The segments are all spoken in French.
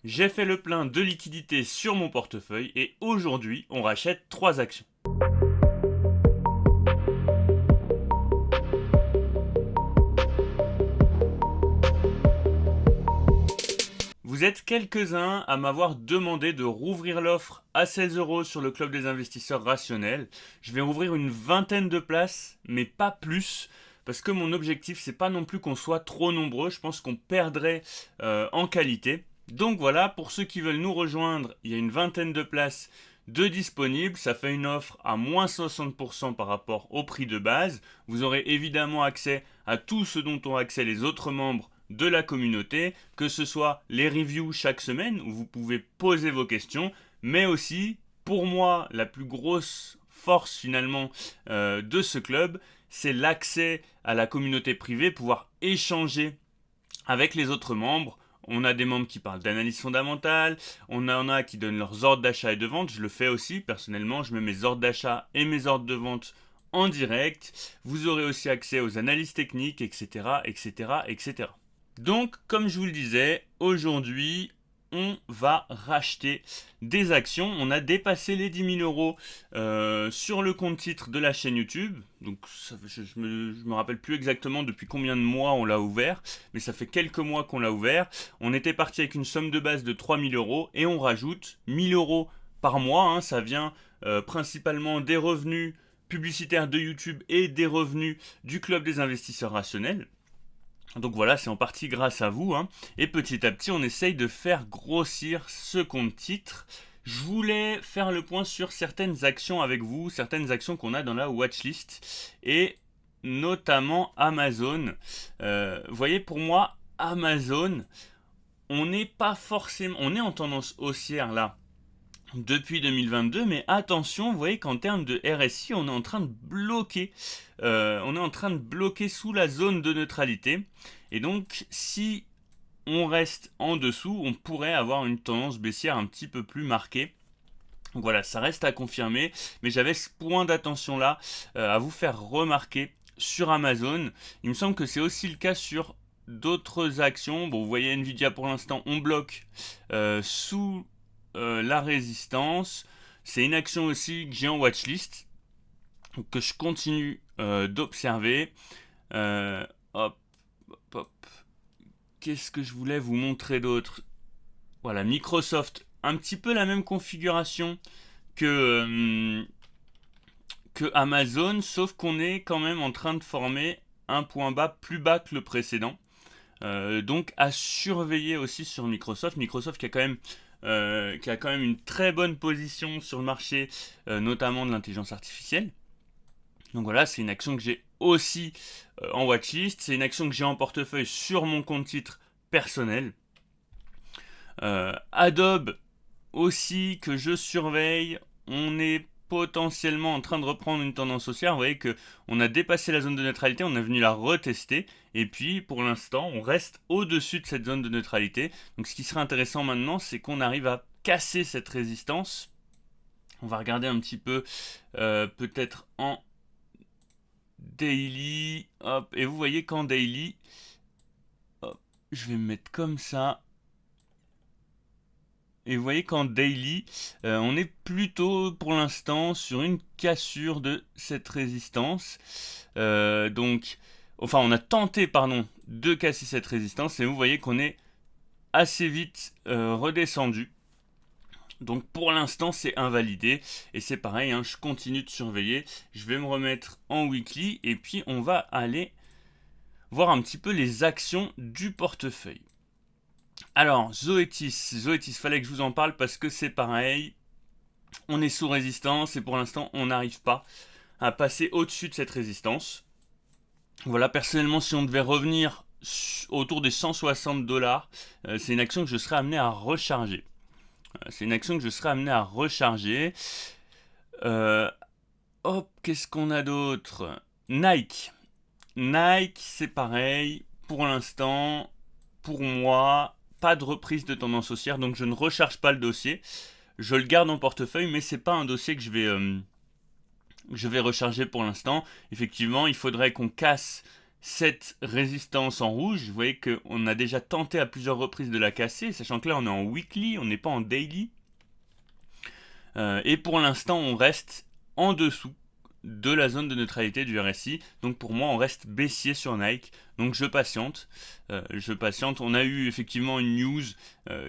J'ai fait le plein de liquidités sur mon portefeuille et aujourd'hui, on rachète 3 actions. Vous êtes quelques-uns à m'avoir demandé de rouvrir l'offre à 16 € sur le club des investisseurs rationnels. Je vais rouvrir une vingtaine de places, mais pas plus. Parce que mon objectif, c'est pas non plus qu'on soit trop nombreux. Je pense qu'on perdrait en qualité. Donc voilà, pour ceux qui veulent nous rejoindre, il y a une vingtaine de places de disponibles. Ça fait une offre à moins 60% par rapport au prix de base. Vous aurez évidemment accès à tout ce dont ont accès les autres membres de la communauté, que ce soit les reviews chaque semaine où vous pouvez poser vos questions, mais aussi, pour moi, la plus grosse force finalement de ce club, c'est l'accès à la communauté privée, pouvoir échanger avec les autres membres. On a des membres qui parlent d'analyse fondamentale, on en a qui donnent leurs ordres d'achat et de vente, je le fais aussi, personnellement, je mets mes ordres d'achat et mes ordres de vente en direct. Vous aurez aussi accès aux analyses techniques, etc., etc., etc. Donc, comme je vous le disais, aujourd'hui, on va racheter des actions. On a dépassé les 10 000 € sur le compte titre de la chaîne YouTube. Donc, je me rappelle plus exactement depuis combien de mois on l'a ouvert, mais ça fait quelques mois qu'on l'a ouvert. On était parti avec une somme de base de 3 000 € et on rajoute 1 000 € par mois. Ça vient principalement des revenus publicitaires de YouTube et des revenus du club des investisseurs rationnels. Donc voilà, c'est en partie grâce à vous. Et petit à petit, on essaye de faire grossir ce compte titre. Je voulais faire le point sur certaines actions avec vous, certaines actions qu'on a dans la watchlist, et notamment Amazon. Vous voyez, pour moi, Amazon, on n'est pas forcément... On est en tendance haussière là depuis 2022, mais attention, vous voyez qu'en termes de RSI, on est en train de bloquer. On est en train de bloquer sous la zone de neutralité. Et donc, si on reste en dessous, on pourrait avoir une tendance baissière un petit peu plus marquée. Donc voilà, ça reste à confirmer, mais j'avais ce point d'attention là à vous faire remarquer sur Amazon. Il me semble que c'est aussi le cas sur d'autres actions. Bon, vous voyez Nvidia pour l'instant, on bloque sous la résistance. C'est une action aussi que j'ai en watchlist, que je continue d'observer. Hop, hop, hop. Qu'est-ce que je voulais vous montrer d'autre? Voilà, Microsoft, un petit peu la même configuration que Amazon, sauf qu'on est quand même en train de former un point bas plus bas que le précédent. Donc à surveiller aussi sur Microsoft. Microsoft qui a quand même une très bonne position sur le marché, notamment de l'intelligence artificielle. Donc voilà, c'est une action que j'ai aussi en watchlist. C'est une action que j'ai en portefeuille sur mon compte titre personnel. Adobe aussi que je surveille. On est potentiellement en train de reprendre une tendance haussière. Vous voyez qu'on a dépassé la zone de neutralité, on est venu la retester. Et puis pour l'instant, on reste au-dessus de cette zone de neutralité. Donc ce qui serait intéressant maintenant, c'est qu'on arrive à casser cette résistance. On va regarder un petit peu peut-être en daily. Hop, et vous voyez qu'en daily, hop, je vais me mettre comme ça. Et vous voyez qu'en daily, on est plutôt pour l'instant sur une cassure de cette résistance. On a tenté, de casser cette résistance et vous voyez qu'on est assez vite redescendu. Donc pour l'instant, c'est invalidé et c'est pareil, je continue de surveiller. Je vais me remettre en weekly et puis on va aller voir un petit peu les actions du portefeuille. Alors, Zoetis, fallait que je vous en parle parce que c'est pareil, on est sous résistance et pour l'instant on n'arrive pas à passer au-dessus de cette résistance. Voilà, personnellement, si on devait revenir autour des 160 $, c'est une action que je serais amené à recharger. Qu'est-ce qu'on a d'autre? Nike, c'est pareil, pour l'instant, pour moi, pas de reprise de tendance haussière, donc je ne recharge pas le dossier. Je le garde en portefeuille, mais c'est pas un dossier que je vais recharger pour l'instant. Effectivement, il faudrait qu'on casse cette résistance en rouge. Vous voyez qu'on a déjà tenté à plusieurs reprises de la casser, sachant que là on est en weekly, on n'est pas en daily. Et pour l'instant on reste en dessous de la zone de neutralité du RSI. Donc pour moi on reste baissier sur Nike. Donc je patiente. On a eu effectivement une news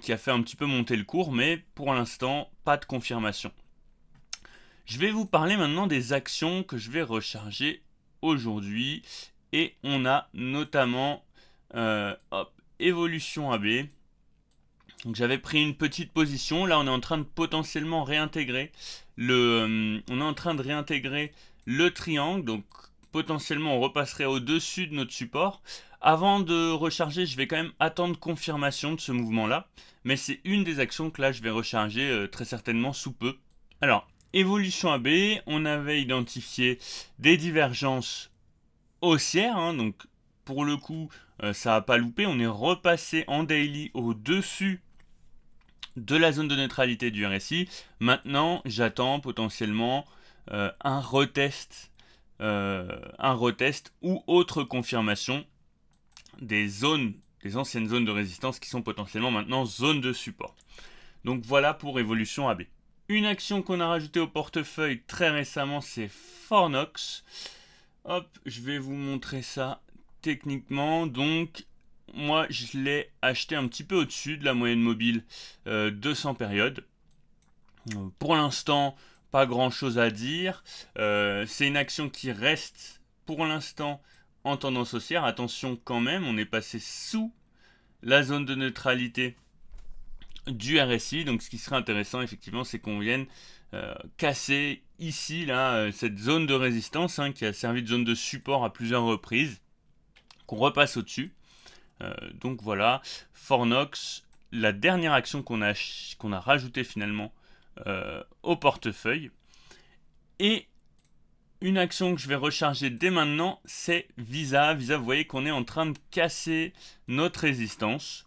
qui a fait un petit peu monter le cours, mais pour l'instant pas de confirmation. Je vais vous parler maintenant des actions que je vais recharger aujourd'hui. Et on a notamment Evolution AB. Donc j'avais pris une petite position. Là, on est en train de potentiellement réintégrer on est en train de réintégrer le triangle. Donc potentiellement, on repasserait au-dessus de notre support. Avant de recharger, je vais quand même attendre confirmation de ce mouvement-là. Mais c'est une des actions que là, je vais recharger très certainement sous peu. Alors, Evolution AB, on avait identifié des divergences haussière, hein, donc pour le coup ça n'a pas loupé, on est repassé en daily au-dessus de la zone de neutralité du RSI. Maintenant j'attends potentiellement un retest ou autre confirmation des anciennes zones de résistance qui sont potentiellement maintenant zones de support. Donc voilà pour Evolution AB. Une action qu'on a rajoutée au portefeuille très récemment, c'est Fornox. Hop, je vais vous montrer ça techniquement. Donc, moi, je l'ai acheté un petit peu au-dessus de la moyenne mobile 200 périodes. Pour l'instant, pas grand-chose à dire. C'est une action qui reste pour l'instant en tendance haussière. Attention quand même, on est passé sous la zone de neutralité du RSI. Donc, ce qui serait intéressant, effectivement, c'est qu'on vienne casser ici là cette zone de résistance qui a servi de zone de support à plusieurs reprises, qu'on repasse au-dessus. Donc voilà, Fornox, la dernière action qu'on a rajoutée finalement au portefeuille. Et une action que je vais recharger dès maintenant, c'est Visa. Visa, vous voyez qu'on est en train de casser notre résistance.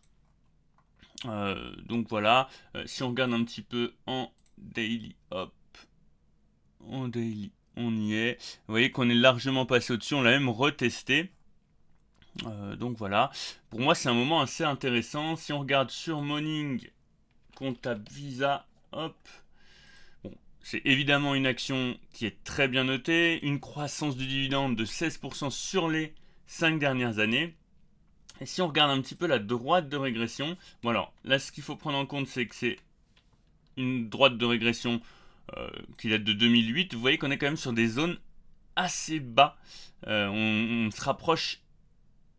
Donc voilà, si on regarde un petit peu en daily, hop, en daily, on y est. Vous voyez qu'on est largement passé au-dessus, on l'a même retesté. Donc voilà, pour moi c'est un moment assez intéressant. Si on regarde sur Morning, qu'on tape Visa, hop, bon, c'est évidemment une action qui est très bien notée, une croissance du dividende de 16% sur les 5 dernières années. Et si on regarde un petit peu la droite de régression, bon alors là ce qu'il faut prendre en compte c'est que c'est une droite de régression qui date de 2008. Vous voyez qu'on est quand même sur des zones assez bas. On se rapproche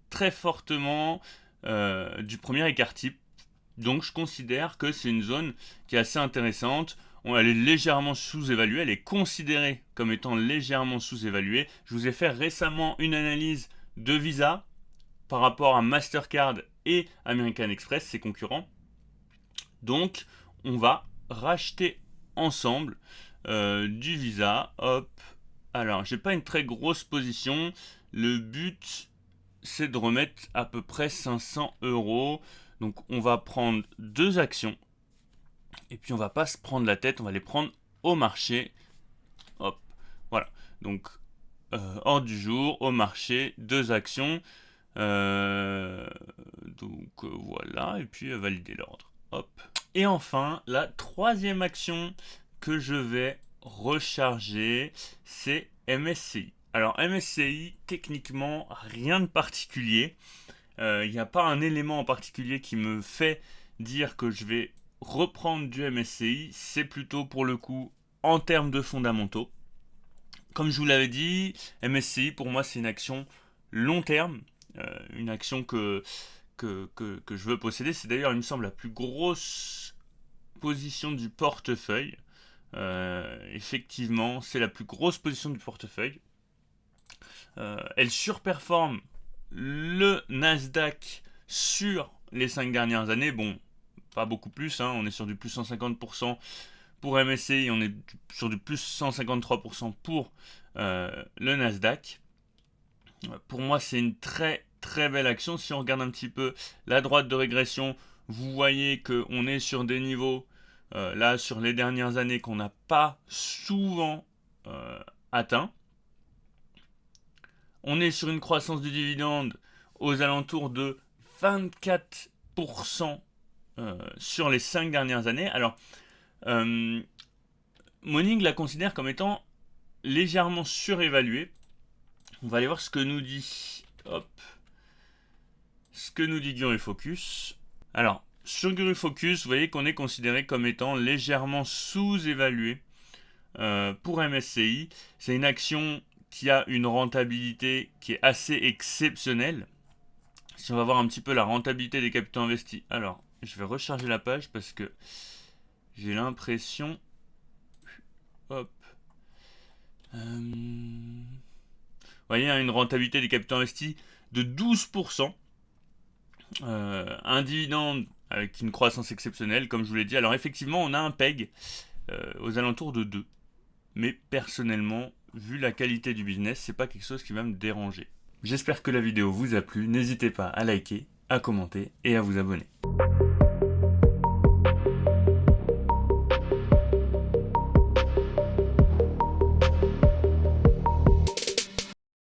très fortement du premier écart type. Donc je considère que c'est une zone qui est assez intéressante. Elle est légèrement sous-évaluée, elle est considérée comme étant légèrement sous-évaluée. Je vous ai fait récemment une analyse de Visa par rapport à Mastercard et American Express, ses concurrents. Donc on va racheter ensemble du Visa. Hop. Alors j'ai pas une très grosse position. Le but c'est de remettre à peu près 500 euros. Donc on va prendre deux actions. Et puis on va pas se prendre la tête, on va les prendre au marché. Hop, voilà. Donc hors du jour, au marché, deux actions. Voilà, et puis valider l'ordre. Hop. Et enfin, la troisième action que je vais recharger, c'est MSCI. Alors MSCI, techniquement, rien de particulier. Il n'y a pas un élément en particulier qui me fait dire que je vais reprendre du MSCI. C'est plutôt pour le coup en termes de fondamentaux. Comme je vous l'avais dit, MSCI pour moi c'est une action long terme. Une action que je veux posséder. C'est d'ailleurs, il me semble, la plus grosse position du portefeuille. Effectivement, c'est la plus grosse position du portefeuille. Elle surperforme le Nasdaq sur les 5 dernières années. Bon, pas beaucoup plus, on est sur du plus 150% pour MSCI, on est sur du plus 153% pour le Nasdaq. Pour moi, c'est une très très belle action. Si on regarde un petit peu la droite de régression, vous voyez qu'on est sur des niveaux, là, sur les dernières années, qu'on n'a pas souvent atteints. On est sur une croissance du dividende aux alentours de 24% sur les 5 dernières années. Alors, Morning la considère comme étant légèrement surévaluée. On va aller voir ce que nous dit, ce que nous dit Guru Focus. Alors, sur Guru Focus, vous voyez qu'on est considéré comme étant légèrement sous-évalué pour MSCI. C'est une action qui a une rentabilité qui est assez exceptionnelle. Si on va voir un petit peu la rentabilité des capitaux investis. Alors, je vais recharger la page parce que j'ai l'impression... Vous voyez, une rentabilité des capitaux investis de 12%. Un dividende avec une croissance exceptionnelle, comme je vous l'ai dit. Alors effectivement, on a un PEG aux alentours de 2. Mais personnellement, vu la qualité du business, c'est pas quelque chose qui va me déranger. J'espère que la vidéo vous a plu. N'hésitez pas à liker, à commenter et à vous abonner.